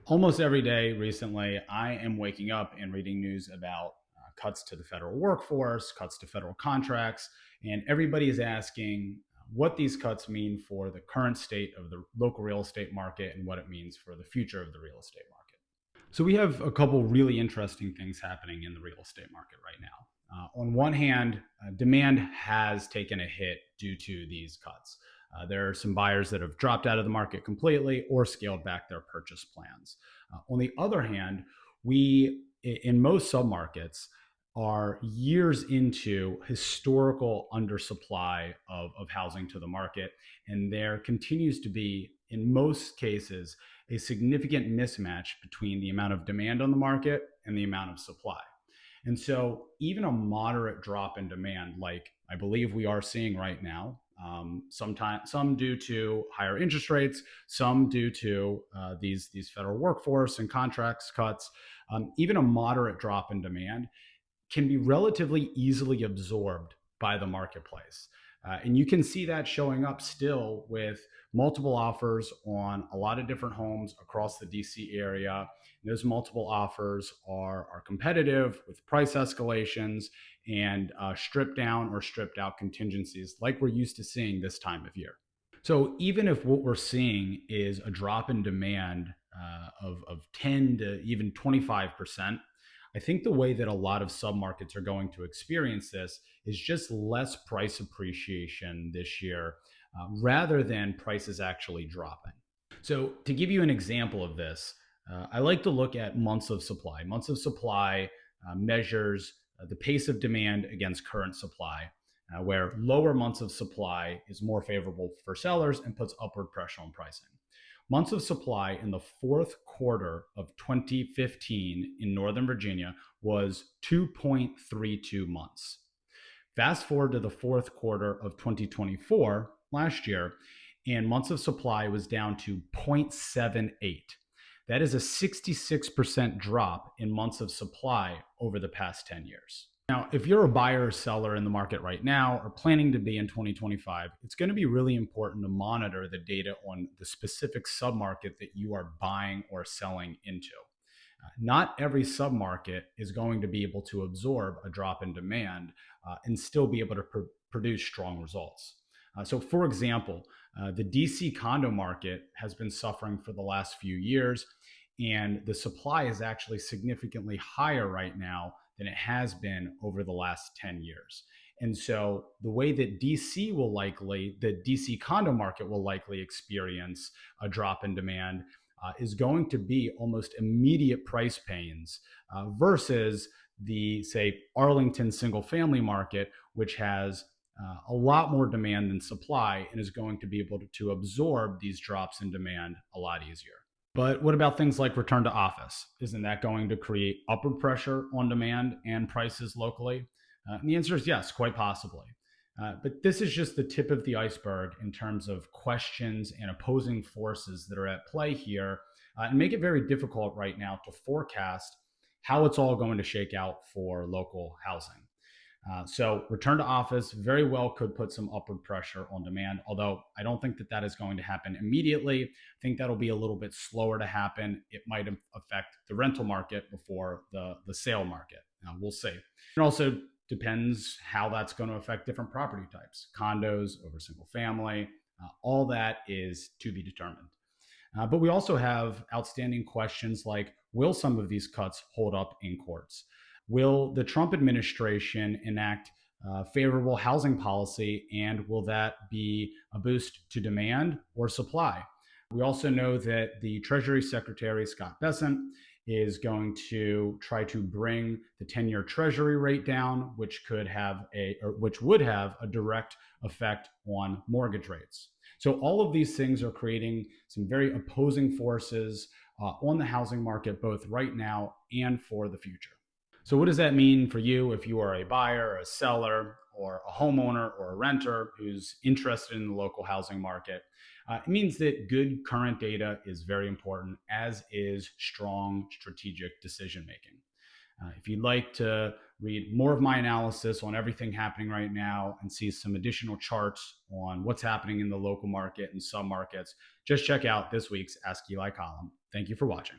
Almost every day recently, I am waking up and reading news about cuts to the federal workforce, cuts to federal contracts, and everybody is asking what these cuts mean for the current state of the local real estate market and what it means for the future of the real estate market. So, we have a couple really interesting things happening in the real estate market right now. On one hand, demand has taken a hit due to these cuts. There are some buyers that have dropped out of the market completely or scaled back their purchase plans. On the other hand, in most submarkets, are years into historical undersupply of housing to the market. And there continues to be, in most cases, a significant mismatch between the amount of demand on the market and the amount of supply. And so, even a moderate drop in demand, like I believe we are seeing right now, some due to higher interest rates, some due to these federal workforce and contracts cuts, even a moderate drop in demand can be relatively easily absorbed by the marketplace. And you can see that showing up still with multiple offers on a lot of different homes across the DC area. And those multiple offers are competitive with price escalations and stripped down or stripped out contingencies like we're used to seeing this time of year. So even if what we're seeing is a drop in demand of 10 to even 25%, I think the way that a lot of submarkets are going to experience this is just less price appreciation this year rather than prices actually dropping. So, to give you an example of this, I like to look at months of supply. Months of supply measures the pace of demand against current supply, where lower months of supply is more favorable for sellers and puts upward pressure on pricing. Months of supply in the fourth quarter of 2015 in Northern Virginia was 2.32 months. Fast forward to the fourth quarter of 2024, last year, and months of supply was down to 0.78. That is a 66% drop in months of supply over the past 10 years. Now, if you're a buyer or seller in the market right now or planning to be in 2025, it's going to be really important to monitor the data on the specific submarket that you are buying or selling into. Not every submarket is going to be able to absorb a drop in demand and still be able to produce strong results. So, for example, the DC condo market has been suffering for the last few years, and the supply is actually significantly higher right now than it has been over the last 10 years. And so the way that the DC condo market will likely experience a drop in demand is going to be almost immediate price pains versus the, say, Arlington single family market, which has a lot more demand than supply and is going to be able to absorb these drops in demand a lot easier. But what about things like return to office? Isn't that going to create upward pressure on demand and prices locally? And the answer is yes, quite possibly. But this is just the tip of the iceberg in terms of questions and opposing forces that are at play here and make it very difficult right now to forecast how it's all going to shake out for local housing. So return to office very well could put some upward pressure on demand, although I don't think that is going to happen immediately. I think that'll be a little bit slower to happen. It might affect the rental market before the sale market. We'll see. It also depends how that's going to affect different property types, condos over single family. All that is to be determined. But we also have outstanding questions like, will some of these cuts hold up in courts? Will the Trump administration enact favorable housing policy, and will that be a boost to demand or supply? We also know that the Treasury Secretary, Scott Bessent, is going to try to bring the 10-year Treasury rate down, which would have a direct effect on mortgage rates. So all of these things are creating some very opposing forces on the housing market, both right now and for the future. So what does that mean for you if you are a buyer, a seller, or a homeowner or a renter who's interested in the local housing market? It means that good current data is very important, as is strong strategic decision making. If you'd like to read more of my analysis on everything happening right now and see some additional charts on what's happening in the local market and submarkets, just check out this week's Ask Eli column. Thank you for watching.